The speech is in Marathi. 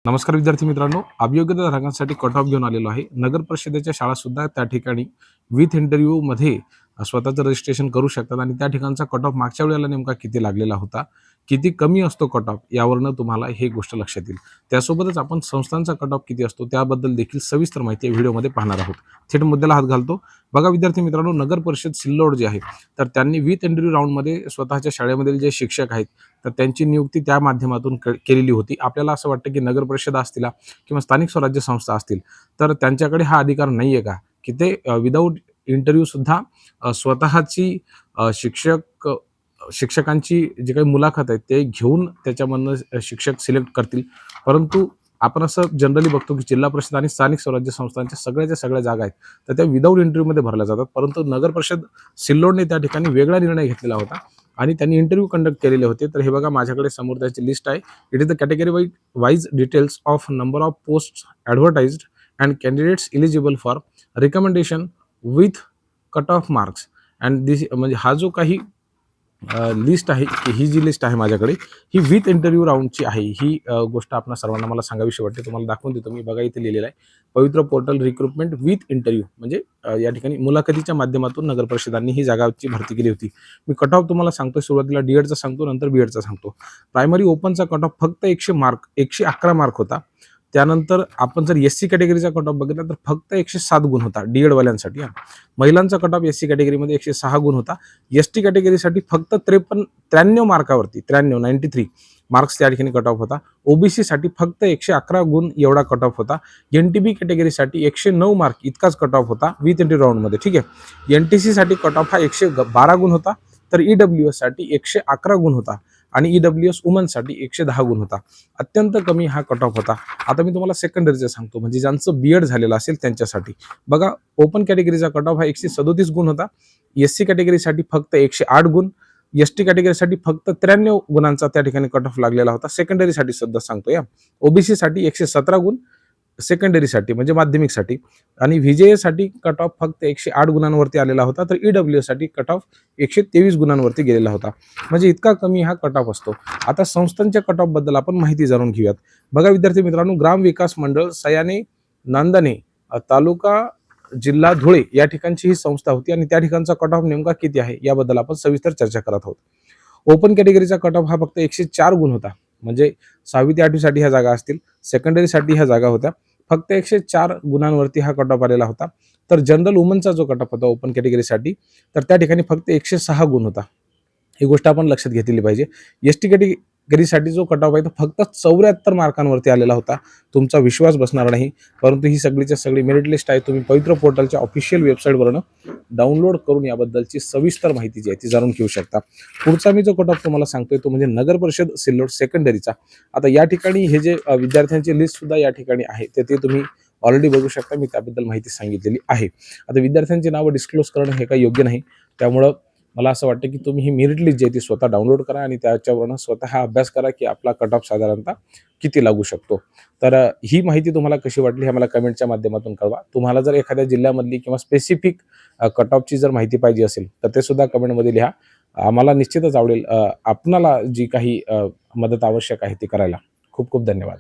नमस्कार विद्यार्थी मित्रांनो, अभियोग्यता धारकांसाठी कट ऑफ घेऊन आलेलो आहे. नगर परिषदेच्या शाळा सुद्धा त्या ठिकाणी विथ इंटरव्ह्यू मध्ये स्वतःचं रजिस्ट्रेशन करू शकतात आणि त्या ठिकाणचा कट ऑफ मागच्या वेळेला नेमका किती लागलेला होता, किती कमी असतो कट ऑफ, यावरनं तुम्हाला हे गोष्ट लक्षात येईल. त्यासोबतच आपण संस्थांचा कट ऑफ किती असतो त्याबद्दल देखील सविस्तर माहिती या व्हिडिओमध्ये पाहणार आहोत. थेट मुद्द्याला हात घालतो. बघा विद्यार्थी मित्रांनो, नगर परिषद सिल्लोड जे आहे तर त्यांनी विथ इंटरव्ह्यू राऊंडमध्ये स्वतःच्या शाळेमधील जे शिक्षक आहेत तर त्यांची नियुक्ती त्या माध्यमातून केलेली होती. आपल्याला असं वाटतं की नगर परिषद असतील किंवा स्थानिक स्वराज्य संस्था असतील तर त्यांच्याकडे हा अधिकार नाही आहे का, की ते विदाऊट इंटरव्ह्यू सुद्धा स्वतःची शिक्षकांची जी काही मुलाखत आहे ते घेऊन त्याच्यामधनं शिक्षक सिलेक्ट करतील. परंतु आपण असं जनरली बघतो की जिल्हा परिषद आणि स्थानिक स्वराज्य संस्थांच्या सगळ्याच्या सगळ्या जागा आहेत तर त्या विदाऊट इंटरव्ह्यूमध्ये भरल्या जातात. परंतु नगर परिषद सिल्लोडने त्या ठिकाणी वेगळा निर्णय घेतलेला होता आणि त्यांनी इंटरव्ह्यू कंडक्ट केलेले होते. तर हे बघा माझ्याकडे समोर त्याची लिस्ट आहे. It is the category wise details of number of post advertised and candidates eligible for recommendation with cut off marks and this, म्हणजे हा जो काही लिस्ट आहे, ही जी लिस्ट आहे माझ्याकडे ही विथ इंटरव्ह्यू राऊंडची आहे. ही गोष्ट आपल्या सर्वांना मला सांगावीशी वाटते. तुम्हाला दाखवून देतो मी. बघा इथे लिहिलेलं आहे, पवित्र पोर्टल रिक्रुटमेंट विथ इंटरव्ह्यू, म्हणजे या ठिकाणी मुलाखतीच्या माध्यमातून नगर परिषदांनी ही जागाची भरती केली होती. मी कट ऑफ तुम्हाला सांगतो. सुरुवातीला डीएडचा सांगतो, नंतर बीएडचा सांगतो. प्रायमरी ओपनचा कट ऑफ फक्त 111 मार्क होता. त्यानंतर आपण जर एससी कॅटेगरीचा कट ऑफ बघितला तर फक्त 107 गुण होता डीएडवाल्यांसाठी. महिलांचा कट ऑफ एससी कॅटेगरीमध्ये 106 गुण होता. एसटी कॅटेगरीसाठी फक्त 93 मार्कावरती 93 मार्क्स त्या ठिकाणी कट ऑफ होता. ओबीसीसाठी फक्त 111 गुण एवढा कट ऑफ होता. एनटीबी कॅटेगरीसाठी 109 मार्क इतकाच कट ऑफ होता विथ इंटरव्ह्यू राऊंडमध्ये. ठीक आहे. एनटीसीसाठी कट ऑफ हा 112 गुण होता. तर ईडब्ल्यूएस साठी 111 गुण होता आणि ईडब्ल्यूएस वुमनसाठी 110 गुण होता. अत्यंत कमी हा कट ऑफ होता. आता मी तुम्हाला सेकंडरीचं सांगतो, म्हणजे ज्यांचं बीएड झालेलं असेल त्यांच्यासाठी. बघा ओपन कॅटेगरीचा कट ऑफ हा 137 गुण होता. एससी कॅटेगरीसाठी फक्त 108 गुण. एसटी कॅटेगरीसाठी फक्त 93 गुणांचा त्या ठिकाणी कट ऑफ लागलेला होता. सेकंडरीसाठी सुद्धा सांगतो या. ओबीसीसाठी 117 गुण सेकंडरीसाठी म्हणजे माध्यमिकसाठी आणि व्हीजेएसाठी कट ऑफ फक्त 108 गुणांवरती आलेला होता. तर ईडब्ल्यूएस साठी कट ऑफ 123 गुणांवरती गेलेला होता. म्हणजे इतका कमी हा कट ऑफ असतो. आता संस्थांच्या कट ऑफ बद्दल आपण माहिती जाणून घेऊयात. बघा विद्यार्थी मित्रांनो, ग्राम विकास मंडळ सयाने नांदणे तालुका जिल्हा धुळे या ठिकाणची ही संस्था होती आणि त्या ठिकाणचा कट ऑफ नेमका किती आहे याबद्दल आपण सविस्तर चर्चा करत आहोत. ओपन कॅटेगरीचा कट ऑफ हा फक्त 104 गुण होता. म्हणजे 6वी ते 8वी साठी ह्या जागा असतील. सेकंडरीसाठी ह्या जागा होत्या. फक्त 104 गुणांवरती हा कट ऑफ आलेला होता. तर जनरल वुमनचा जो कट ऑफ होता ओपन कॅटेगरीसाठी तर त्या ठिकाणी फक्त 106 गुण होता. ही गोष्ट आपण लक्षात घेतली पाहिजे. एसटी कॅटेगरीसाठी जो कट ऑफ आहे तो फक्त 74 मार्कांवरती आलेला होता. तुमचा विश्वास बसणार नाही, परंतु ही सगळीच्या सगळी मेरिट लिस्ट आहे. तुम्ही पवित्र पोर्टलच्या ऑफिशियल वेबसाईटवरून डाउनलोड करून याबद्दलची सविस्तर माहिती जी आहे ती जाणून घेऊ शकता. पुढचा मी जो कट ऑफ तुम्हाला सांगतोय तो म्हणजे नगर परिषद सिल्लोड सेकंडरीचा. आता या ठिकाणी हे जे विद्यार्थ्यांची लिस्ट सुद्धा या ठिकाणी आहे ते तुम्ही ऑलरेडी बघू शकता. मी त्याबद्दल माहिती सांगितलेली आहे. आता विद्यार्थ्यांची नावं डिस्क्लोज करणं हे काही योग्य नाही. त्यामुळं मला असं वाटतं की तुम्ही ही मेरिट लिस्ट जी आहे ती स्वतः डाउनलोड करा आणि त्याच्यावरून स्वतः अभ्यास करा की आपला कट ऑफ साधारणतः किती लागू शकतो. तर ही माहिती तुम्हाला कशी वाटली हे मला कमेंटच्या माध्यमातून कळवा. तुम्हाला जर एखाद्या जिल्ह्यामधली किंवा स्पेसिफिक कट ऑफची जर माहिती पाहिजे असेल तर ते सुद्धा कमेंटमध्ये लिहा. आम्हाला निश्चितच आवडेल आपणाला जी काही मदत आवश्यक आहे ती करायला. खूप खूप धन्यवाद.